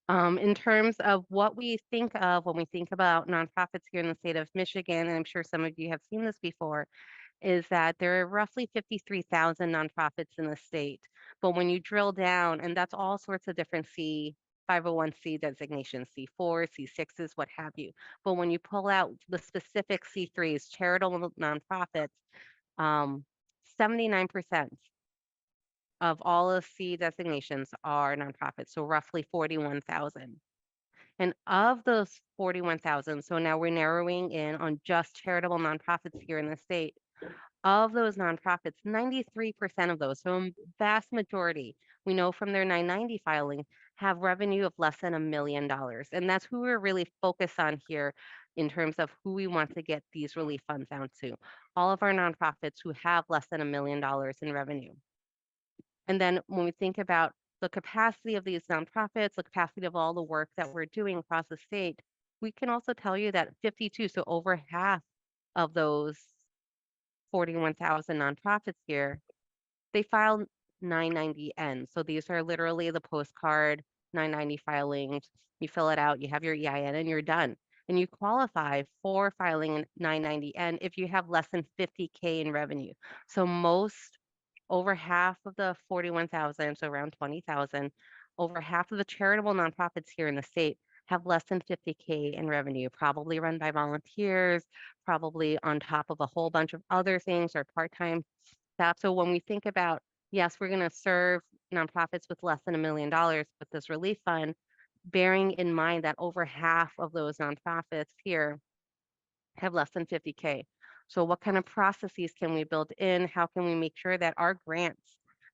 In terms of what we think of when we think about nonprofits here in the state of Michigan, and I'm sure some of you have seen this before, is that there are roughly 53,000 nonprofits in the state. But when you drill down, and that's all sorts of different 501c designations, C4, C6s, what have you. But when you pull out the specific C3s, charitable nonprofits, um, 79% of all of C designations are nonprofits, so roughly 41,000. And of those 41,000, so now we're narrowing in on just charitable nonprofits here in the state. Of those nonprofits, 93% of those, so a vast majority, we know from their 990 filing, have revenue of less than $1 million. And that's who we're really focused on here in terms of who we want to get these relief funds out to. All of our nonprofits who have less than $1 million in revenue. And then when we think about the capacity of these nonprofits, the capacity of all the work that we're doing across the state, we can also tell you that 52, so over half of those 41,000 nonprofits here, they filed 990N. So these are literally the postcard 990 filings. You fill it out, you have your EIN, and you're done. And you qualify for filing 990N if you have less than 50K in revenue. So over half of the 41,000, so around 20,000, over half of the charitable nonprofits here in the state have less than 50K in revenue, probably run by volunteers, probably on top of a whole bunch of other things or part-time staff. So when we think about, yes, we're going to serve nonprofits with less than $1 million with this relief fund, bearing in mind that over half of those nonprofits here have less than 50K. So what kind of processes can we build in? How can we make sure that our grants,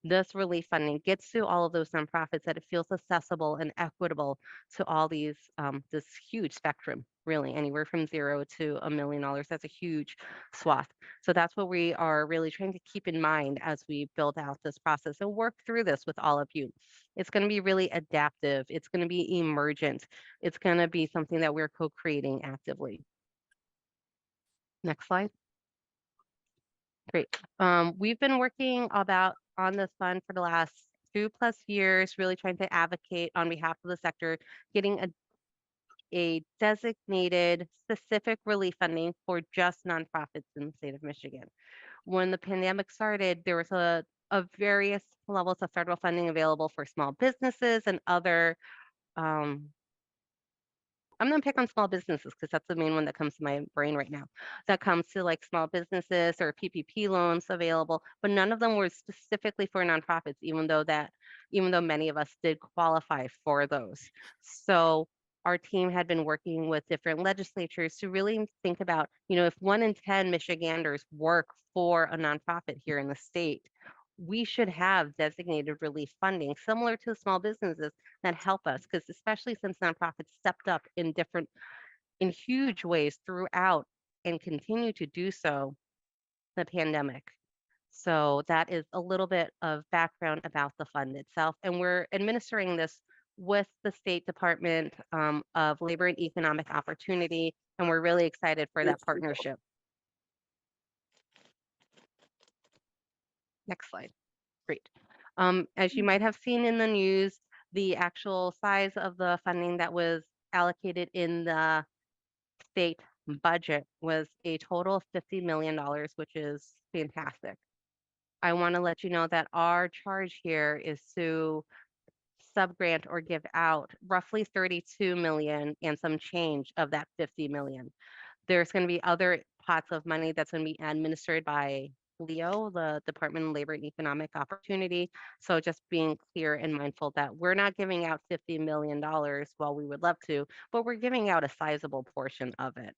this relief funding gets to all of those nonprofits, that it feels accessible and equitable to all this huge spectrum, really, anywhere from 0 to $1 million. That's a huge swath. So that's what we are really trying to keep in mind as we build out this process and work through this with all of you. It's going to be really adaptive. It's going to be emergent. It's going to be something that we're co-creating actively. Next slide. Great. We've been working on this fund for the last 2+ years, really trying to advocate on behalf of the sector, getting a designated specific relief funding for just nonprofits in the state of Michigan. When the pandemic started, there was a various levels of federal funding available for small businesses and other um, I'm gonna pick on small businesses because that's the main one that comes to my brain right now. That comes to like small businesses or PPP loans available, but none of them were specifically for nonprofits, even though many of us did qualify for those. So our team had been working with different legislatures to really think about, if 1 in 10 Michiganders work for a nonprofit here in the state, we should have designated relief funding similar to small businesses that help us, because especially since nonprofits stepped up in huge ways throughout and continue to do so the pandemic. So that is a little bit of background about the fund itself. And we're administering this with the State Department of Labor and Economic Opportunity, and we're really excited for that partnership. Next slide. Great. As you might have seen in the news, the actual size of the funding that was allocated in the state budget was a total of $50 million, which is fantastic. I want to let you know that our charge here is to subgrant or give out roughly 32 million and some change of that 50 million. There's going to be other pots of money that's going to be administered by LEO, the Department of Labor and Economic Opportunity. So just being clear and mindful that we're not giving out $50 million while we would love to, but we're giving out a sizable portion of it.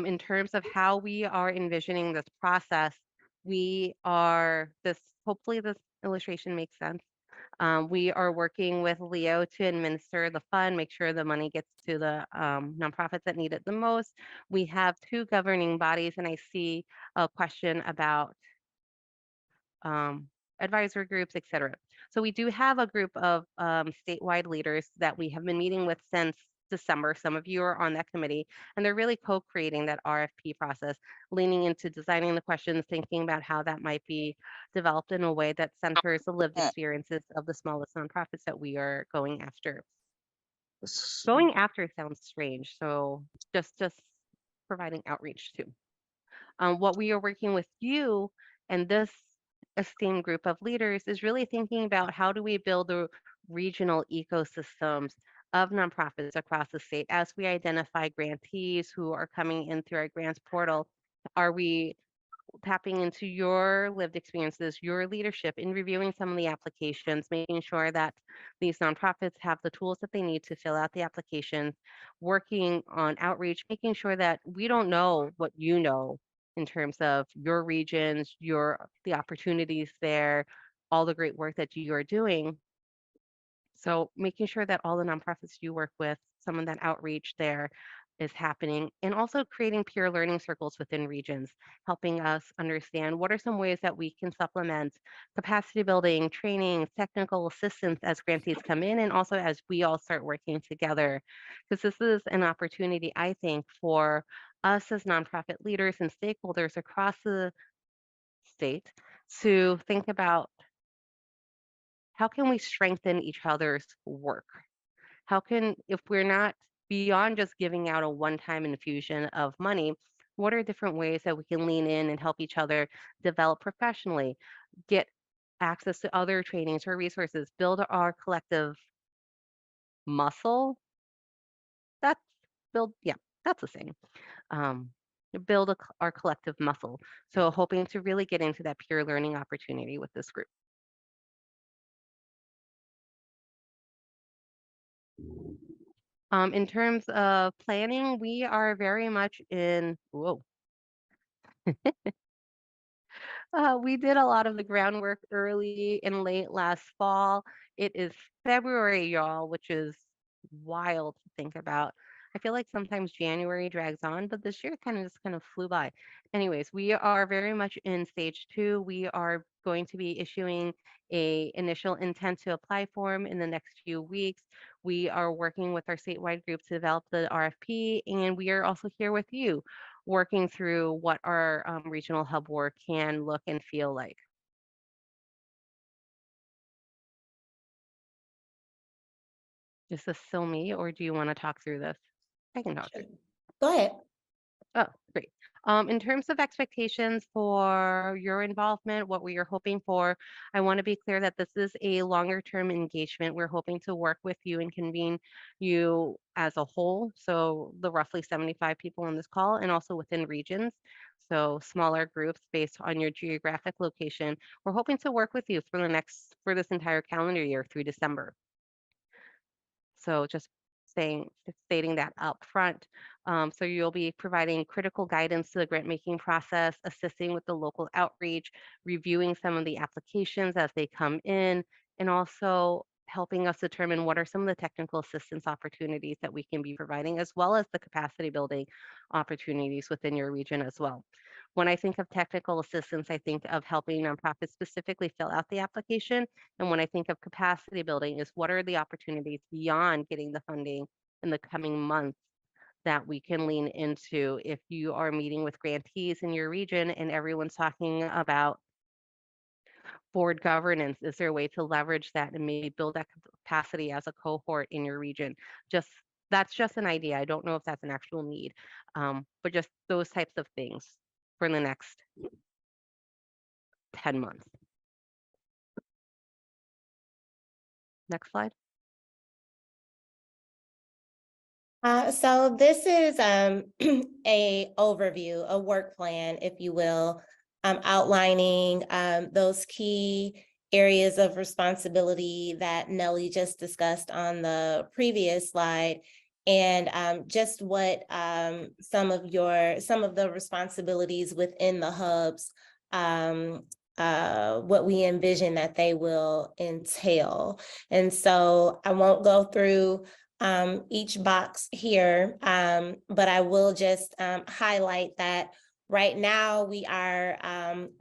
In terms of how we are envisioning this process, hopefully this illustration makes sense. We are working with Leo to administer the fund, make sure the money gets to the nonprofits that need it the most. We have 2 governing bodies, and I see a question about advisory groups, et cetera. So we do have a group of statewide leaders that we have been meeting with since December. Some of you are on that committee, and they're really co-creating that RFP process, leaning into designing the questions, thinking about how that might be developed in a way that centers the lived experiences of the smallest nonprofits that we are going after. Going after sounds strange, so just providing outreach too. What we are working with you and this esteemed group of leaders is really thinking about how do we build the regional ecosystems of nonprofits across the state as we identify grantees who are coming in through our grants portal. Are we tapping into your lived experiences, your leadership in reviewing some of the applications, making sure that these nonprofits have the tools that they need to fill out the applications, working on outreach, making sure that we don't know what you know in terms of your regions, the opportunities there, all the great work that you are doing. So making sure that all the nonprofits you work with, some of that outreach there is happening, and also creating peer learning circles within regions, helping us understand what are some ways that we can supplement capacity building, training, technical assistance as grantees come in, and also as we all start working together. Because this is an opportunity, I think, for us as nonprofit leaders and stakeholders across the state to think about how can we strengthen each other's work? How can, if we're not beyond just giving out a one-time infusion of money, what are different ways that we can lean in and help each other develop professionally, get access to other trainings or resources, build our collective muscle? That's yeah, that's the same. Um, build our collective muscle. So hoping to really get into that peer learning opportunity with this group. In terms of planning, we are very much in, whoa, we did a lot of the groundwork early and late last fall. It is February, y'all, which is wild to think about. I feel like sometimes January drags on, but this year kind of flew by. Anyways, we are very much in stage 2. We are going to be issuing a initial intent to apply form in the next few weeks. We are working with our statewide group to develop the RFP, and we are also here with you working through what our regional hub work can look and feel like. Is this still me, or do you want to talk through this? I can talk through. Go ahead. Oh, great. In terms of expectations for your involvement, what we are hoping for, I want to be clear that this is a longer term engagement. We're hoping to work with you and convene you as a whole. So the roughly 75 people on this call and also within regions. So smaller groups based on your geographic location. We're hoping to work with you for for this entire calendar year through December. So just stating that up front. So you'll be providing critical guidance to the grant making process, assisting with the local outreach, reviewing some of the applications as they come in, and also helping us determine what are some of the technical assistance opportunities that we can be providing, as well as the capacity building opportunities within your region as well. When I think of technical assistance, I think of helping nonprofits specifically fill out the application. And when I think of capacity building is what are the opportunities beyond getting the funding in the coming months that we can lean into if you are meeting with grantees in your region and everyone's talking about board governance, is there a way to leverage that and maybe build that capacity as a cohort in your region? That's just an idea. I don't know if that's an actual need, but just those types of things for the next 10 months. Next slide. So this is a overview, a work plan, if you will, outlining those key areas of responsibility that Nellie just discussed on the previous slide, and just what some of the responsibilities within the hubs, what we envision that they will entail. And so I won't go through each box here, but I will just highlight that right now we are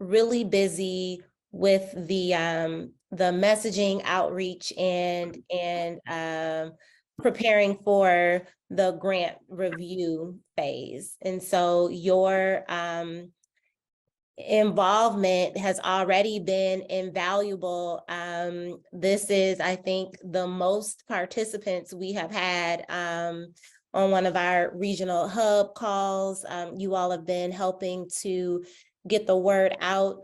really busy with the messaging outreach and preparing for the grant review phase. And so your involvement has already been invaluable. This is, I think, the most participants we have had on one of our regional hub calls. You all have been helping to get the word out,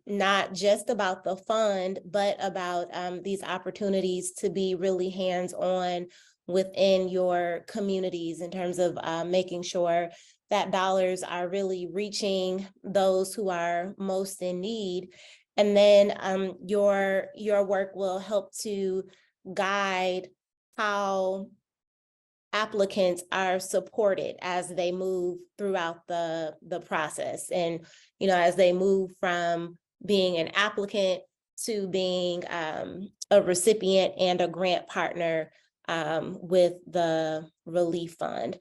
not just about the fund, but about these opportunities to be really hands-on within your communities in terms of making sure that dollars are really reaching those who are most in need. And then your work will help to guide how applicants are supported as they move throughout the process. And, you know, as they move from being an applicant to being a recipient and a grant partner with the relief fund.